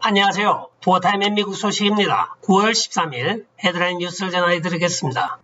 안녕하세요. 포타임의 미국 소식입니다. 9월 13일 헤드라인 뉴스를 전해드리겠습니다.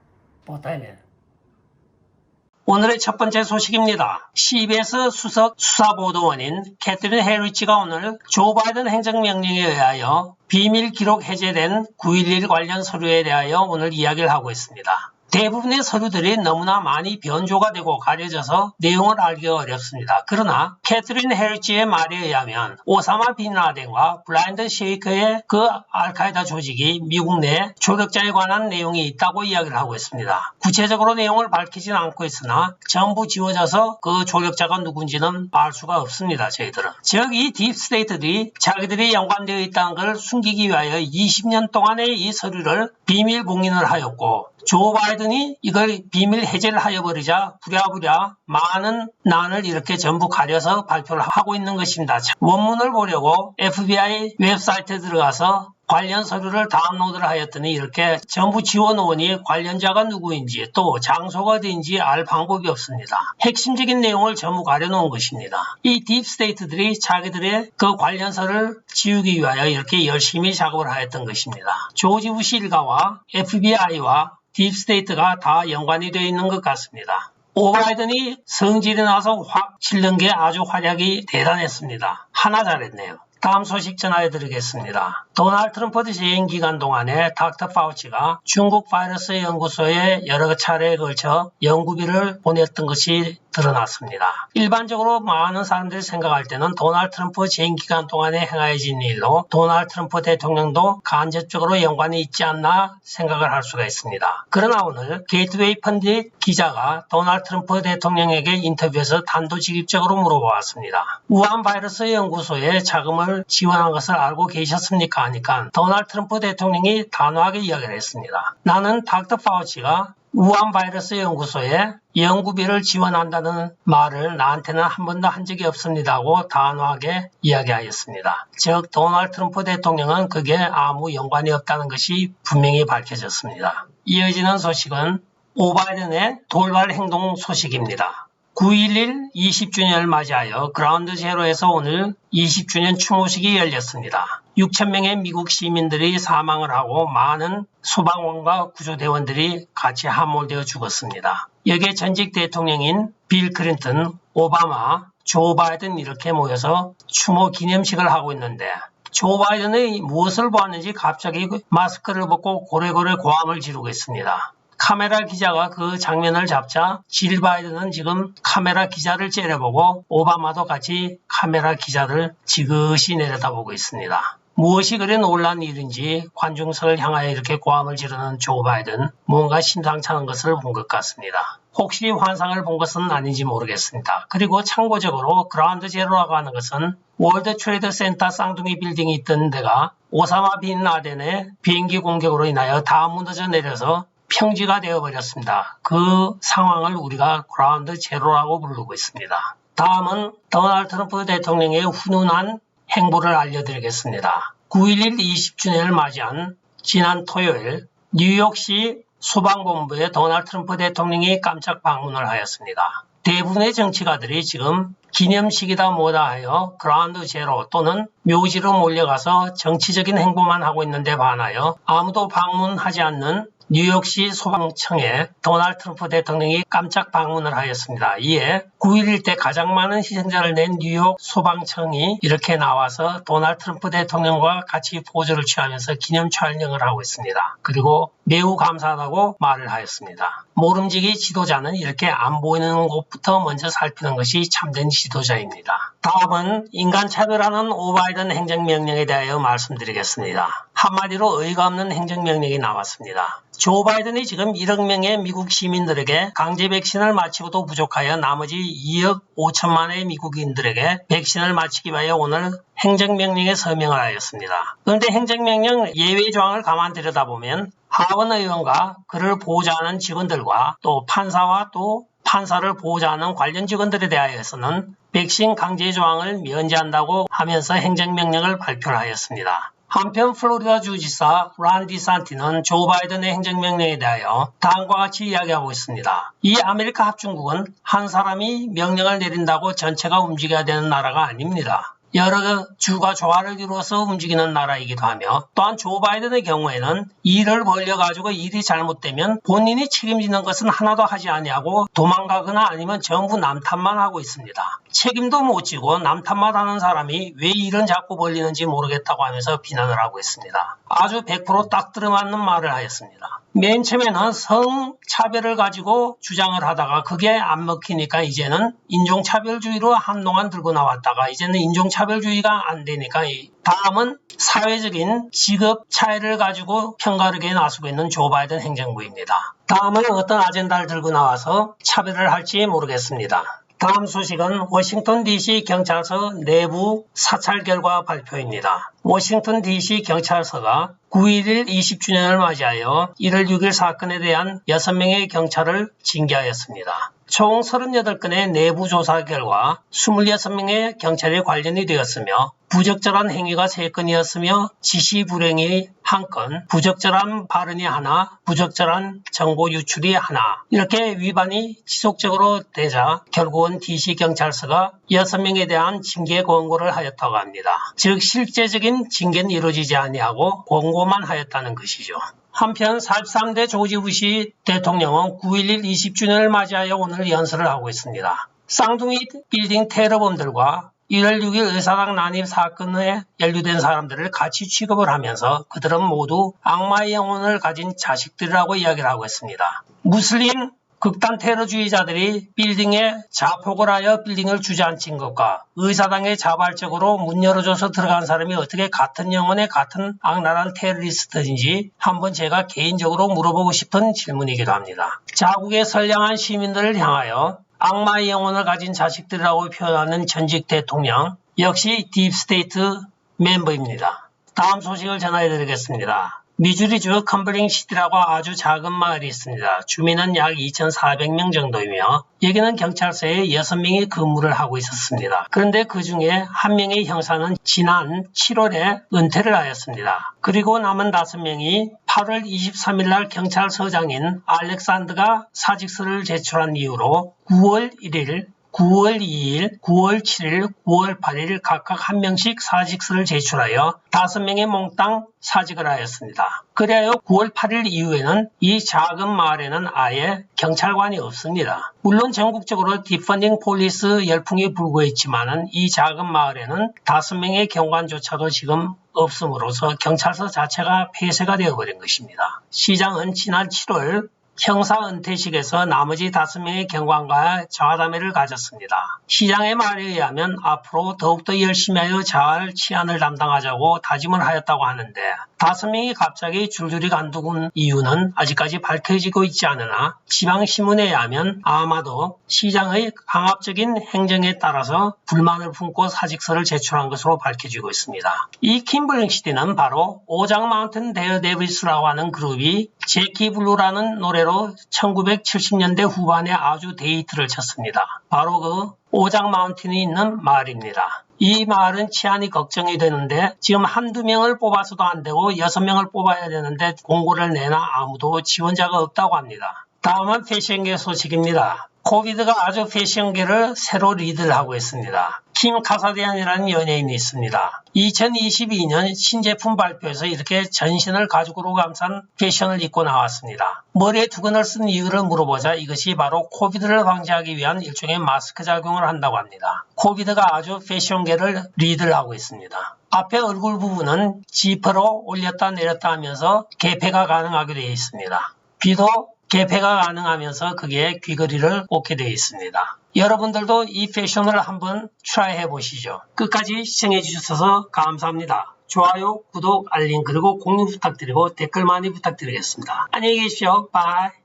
오늘의 첫 번째 소식입니다. CBS 수석 수사보도원인 캐서린 해리치가 오늘 조 바이든 행정명령에 의하여 비밀 기록 해제된 9.11 관련 서류에 대하여 오늘 이야기를 하고 있습니다. 대부분의 서류들이 너무나 많이 변조가 되고 가려져서 내용을 알기가 어렵습니다. 그러나 캐서린 해리치의 말에 의하면 오사마 빈 라덴과 블라인드 셰이커의 그 알카에다 조직이 미국 내 조력자에 관한 내용이 있다고 이야기를 하고 있습니다. 구체적으로 내용을 밝히진 않고 있으나 전부 지워져서 그 조력자가 누군지는 알 수가 없습니다. 저희들은. 즉 이 딥스테이트들이 자기들이 연관되어 있다는 걸 숨기기 위하여 20년 동안의 이 서류를 비밀 봉인을 하였고 조 바이든이 이걸 비밀 해제를 하여버리자 부랴부랴 많은 난을 이렇게 전부 가려서 발표를 하고 있는 것입니다. 원문을 보려고 FBI 웹사이트에 들어가서 관련 서류를 다운로드를 하였더니 이렇게 전부 지워놓으니 관련자가 누구인지 또 장소가 어디인지 알 방법이 없습니다. 핵심적인 내용을 전부 가려놓은 것입니다. 이 딥스테이트들이 자기들의 그 관련서를 지우기 위하여 이렇게 열심히 작업을 하였던 것입니다. 조지 부시 일가와 FBI와 딥스테이트가 다 연관이 되어 있는 것 같습니다. 오 바이든이 성질이 나서 확 치는 게 아주 활약이 대단했습니다. 하나 잘했네요. 다음 소식 전해드리겠습니다. 도널드 트럼프 재임 기간 동안에 닥터 파우치가 중국 바이러스 연구소에 여러 차례에 걸쳐 연구비를 보냈던 것이 드러났습니다. 일반적으로 많은 사람들이 생각할 때는 도널드 트럼프 재임 기간 동안에 행하여진 일로 도널드 트럼프 대통령도 간접적으로 연관이 있지 않나 생각을 할 수가 있습니다. 그러나 오늘 게이트웨이 펀드 기자가 도널드 트럼프 대통령에게 인터뷰에서 단도직입적으로 물어보았습니다. 우한 바이러스 연구소에 자금을 지원한 것을 알고 계셨습니까? 하니까 도널드 트럼프 대통령이 단호하게 이야기를 했습니다. 나는 닥터 파우치가 우한 바이러스 연구소에 연구비를 지원한다는 말을 나한테는 한 번도 한 적이 없습니다고 단호하게 이야기하였습니다. 즉 도널드 트럼프 대통령은 그게 아무 연관이 없다는 것이 분명히 밝혀졌습니다. 이어지는 소식은 오 바이든의 돌발 행동 소식입니다. 9.11 20주년을 맞이하여 그라운드 제로에서 오늘 20주년 추모식이 열렸습니다. 6,000명의 미국 시민들이 사망을 하고 많은 소방원과 구조대원들이 같이 함몰되어 죽었습니다. 여기에 전직 대통령인 빌 클린턴, 오바마, 조 바이든 이렇게 모여서 추모 기념식을 하고 있는데 조 바이든이 무엇을 보았는지 갑자기 마스크를 벗고 고래고래 고함을 지르고 있습니다. 카메라 기자가 그 장면을 잡자 질 바이든은 지금 카메라 기자를 째려보고 오바마도 같이 카메라 기자를 지그시 내려다보고 있습니다. 무엇이 그리 놀란 일인지 관중석을 향하여 이렇게 고함을 지르는 조 바이든 뭔가 심상찮은 것을 본 것 같습니다. 혹시 환상을 본 것은 아닌지 모르겠습니다. 그리고 참고적으로 그라운드 제로라고 하는 것은 월드 트레이드 센터 쌍둥이 빌딩이 있던 데가 오사마 빈 라덴의 비행기 공격으로 인하여 다 무너져 내려서 평지가 되어버렸습니다. 그 상황을 우리가 그라운드 제로라고 부르고 있습니다. 다음은 도널드 트럼프 대통령의 훈훈한 행보를 알려드리겠습니다. 9.11 20주년을 맞이한 지난 토요일 뉴욕시 소방본부에 도널드 트럼프 대통령이 깜짝 방문을 하였습니다. 대부분의 정치가들이 지금 기념식이다 뭐다 하여 그라운드 제로 또는 묘지로 몰려가서 정치적인 행보만 하고 있는데 반하여 아무도 방문하지 않는 뉴욕시 소방청에 도널드 트럼프 대통령이 깜짝 방문을 하였습니다. 이에 9.11 때 가장 많은 희생자를 낸 뉴욕 소방청이 이렇게 나와서 도널드 트럼프 대통령과 같이 포즈를 취하면서 기념 촬영을 하고 있습니다. 그리고 매우 감사하다고 말을 하였습니다. 모름지기 지도자는 이렇게 안 보이는 곳부터 먼저 살피는 것이 참된 지도자입니다. 다음은 인간차별하는 오 바이든 행정명령에 대하여 말씀드리겠습니다. 한마디로 의의가 없는 행정명령이 나왔습니다. 조 바이든이 지금 1억 명의 미국 시민들에게 강제 백신을 마치고도 부족하여 나머지 2억 5천만의 미국인들에게 백신을 마치기 위하여 오늘 행정명령에 서명을 하였습니다. 그런데 행정명령 예외 조항을 가만 들여다보면 하원 의원과 그를 보호하는 직원들과 또 판사와 또 판사를 보호하는 관련 직원들에 대하여서는 백신 강제 조항을 면제한다고 하면서 행정명령을 발표를 하였습니다. 한편 플로리다 주지사 론 디산티는 조 바이든의 행정명령에 대하여 다음과 같이 이야기하고 있습니다. 이 아메리카 합중국은 한 사람이 명령을 내린다고 전체가 움직여야 되는 나라가 아닙니다. 여러 주가 조화를 이루어서 움직이는 나라이기도 하며 또한 조 바이든의 경우에는 일을 벌려가지고 일이 잘못되면 본인이 책임지는 것은 하나도 하지 아니하고 도망가거나 아니면 전부 남 탓만 하고 있습니다. 책임도 못 지고 남 탓만 하는 사람이 왜 일은 자꾸 벌리는지 모르겠다고 하면서 비난을 하고 있습니다. 아주 100% 딱 들어맞는 말을 하였습니다. 맨 처음에는 성차별을 가지고 주장을 하다가 그게 안 먹히니까 이제는 인종차별주의로 한동안 들고 나왔다가 이제는 인종차별주의가 안 되니까 다음은 사회적인 직업 차이를 가지고 편가르기에 나서고 있는 조 바이든 행정부입니다. 다음은 어떤 아젠다를 들고 나와서 차별을 할지 모르겠습니다. 다음 소식은 워싱턴 DC 경찰서 내부 사찰 결과 발표입니다. 워싱턴 DC 경찰서가 9.11 20주년을 맞이하여 1월 6일 사건에 대한 6명의 경찰을 징계하였습니다. 총 38건의 내부 조사 결과 26명의 경찰이 관련이 되었으며 부적절한 행위가 3건이었으며 지시 불행이 1건, 부적절한 발언이 하나, 부적절한 정보 유출이 하나 이렇게 위반이 지속적으로 되자 결국은 DC경찰서가 6명에 대한 징계 권고를 하였다고 합니다. 즉 실제적인 징계는 이루어지지 아니하고 권고만 하였다는 것이죠. 한편 43대 조지 부시 대통령은 9.11 20주년을 맞이하여 오늘 연설을 하고 있습니다. 쌍둥이 빌딩 테러범들과 1월 6일 의사당 난입 사건에 연루된 사람들을 같이 취급을 하면서 그들은 모두 악마의 영혼을 가진 자식들이라고 이야기를 하고 있습니다. 무슬림 극단 테러주의자들이 빌딩에 자폭을 하여 빌딩을 주저앉힌 것과 의사당에 자발적으로 문 열어줘서 들어간 사람이 어떻게 같은 영혼의 같은 악랄한 테러리스트인지 한번 제가 개인적으로 물어보고 싶은 질문이기도 합니다. 자국의 선량한 시민들을 향하여 악마의 영혼을 가진 자식들이라고 표현하는 전직 대통령 역시 딥스테이트 멤버입니다. 다음 소식을 전해드리겠습니다. 미주리주 컴블링시티라고 아주 작은 마을이 있습니다. 주민은 약 2,400명 정도이며 여기는 경찰서에 6명이 근무를 하고 있었습니다. 그런데 그 중에 한 명의 형사는 지난 7월에 은퇴를 하였습니다. 그리고 남은 5명이 8월 23일 날 경찰서장인 알렉산드가 사직서를 제출한 이후로 9월 1일 9월 2일, 9월 7일, 9월 8일 각각 한 명씩 사직서를 제출하여 5명의 몽땅 사직을 하였습니다. 그리하여 9월 8일 이후에는 이 작은 마을에는 아예 경찰관이 없습니다. 물론 전국적으로 디펀딩 폴리스 열풍이 불고 있지만은 이 작은 마을에는 5명의 경관조차도 지금 없음으로써 경찰서 자체가 폐쇄가 되어버린 것입니다. 시장은 지난 7월 형사 은퇴식에서 나머지 5명의 경관과 정화담회를 가졌습니다. 시장의 말에 의하면 앞으로 더욱더 열심히 하여 자활 치안을 담당하자고 다짐을 하였다고 하는데 5명이 갑자기 줄줄이 간둔 이유는 아직까지 밝혀지고 있지 않으나 지방신문에 의하면 아마도 시장의 강압적인 행정에 따라서 불만을 품고 사직서를 제출한 것으로 밝혀지고 있습니다. 이 킴블링시티는 바로 오장 마운틴 데어데빌스라고 하는 그룹이 제키 블루라는 노래로 1970년대 후반에 아주 데이트를 쳤습니다. 바로 그 오장 마운틴이 있는 마을입니다. 이 마을은 치안이 걱정이 되는데 지금 한두 명을 뽑아서도 안 되고 6명을 뽑아야 되는데 공고를 내나 아무도 지원자가 없다고 합니다. 다음은 패션계 소식입니다. 코비드가 아주 패션계를 새로 리드를 하고 있습니다. 킴 카사디안이라는 연예인이 있습니다. 2022년 신제품 발표에서 이렇게 전신을 가죽으로 감싼 패션을 입고 나왔습니다. 머리에 두건을 쓴 이유를 물어보자 이것이 바로 코비드를 방지하기 위한 일종의 마스크 작용을 한다고 합니다. 코비드가 아주 패션계를 리드를 하고 있습니다. 앞에 얼굴 부분은 지퍼로 올렸다 내렸다 하면서 개폐가 가능하게 되어 있습니다. 귀도 개폐가 가능하면서 그게 귀걸이를 꽂게 되어 있습니다. 여러분들도 이 패션을 한번 트라이 해보시죠. 끝까지 시청해 주셔서 감사합니다. 좋아요, 구독, 알림 그리고 공유 부탁드리고 댓글 많이 부탁드리겠습니다. 안녕히 계십시오. 바이.